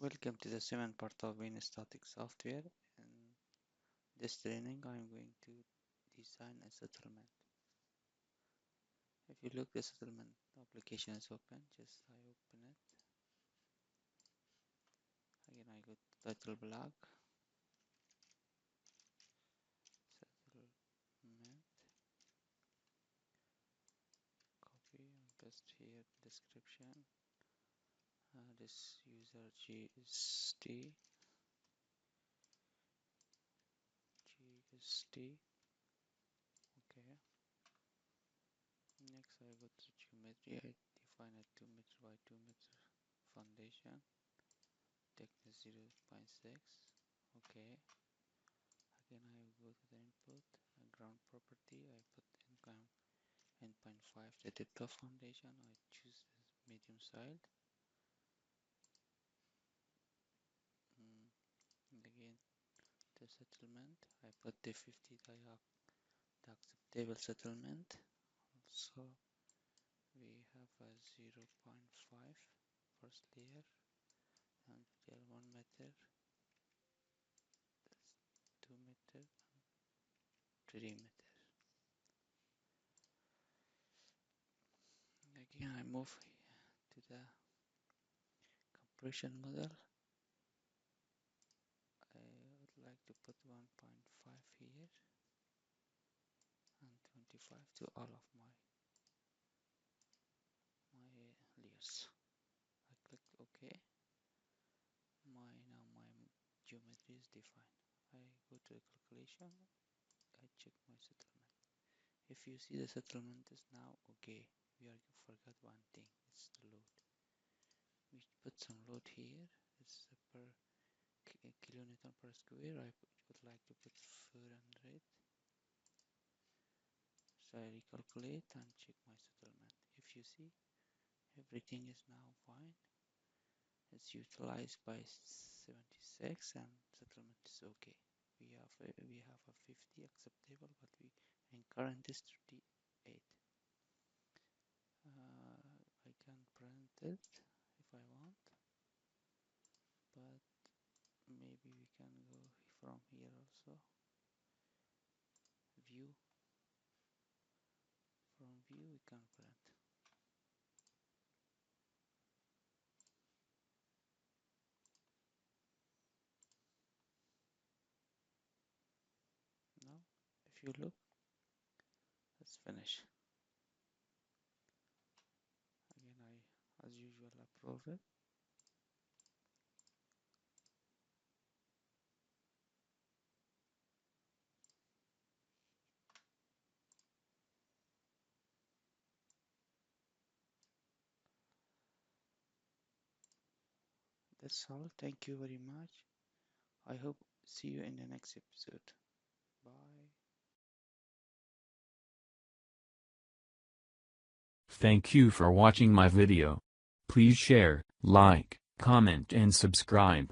Welcome to the second part of in static software. In this training, I'm going to design a settlement. If you look, the settlement application is open. Just I open it. Again, I go to title block, settlement, copy and paste here description. This user GST. Okay. Next, I go to geometry. I define a 2 meter by 2 meter foundation. Thickness 0.6. Okay. Again, I go to the input. Ground property. I put income n.5. The depth of foundation. I choose the medium side. And again, the settlement. I put the 50 the acceptable settlement. So we have a 0.5 first layer and 1 meter, that's 2 meter, 3 meter. Again, I move to the compression model. I would like to put 1.5 here and 25 to all of my layers. I click OK. Now my geometry is defined. I go to the calculation. I check my settlement. If you see, the settlement is now okay. We forgot one thing. It's the load. We put some load here. It's per kilonewton per square. I would like to put 400. So I recalculate and check my settlement. If you see, everything is now fine. It's utilized by 76 and settlement is okay. We have a 50 acceptable, but and current is 38. I can print it if I want, but maybe we can go from here also. View. From view we can print. Now, if you look, let's finish. Again, I, as usual, approve it. That's all. Thank you very much. I hope see you in the next episode. Bye. Thank you for watching my video. Please share, like, comment and subscribe.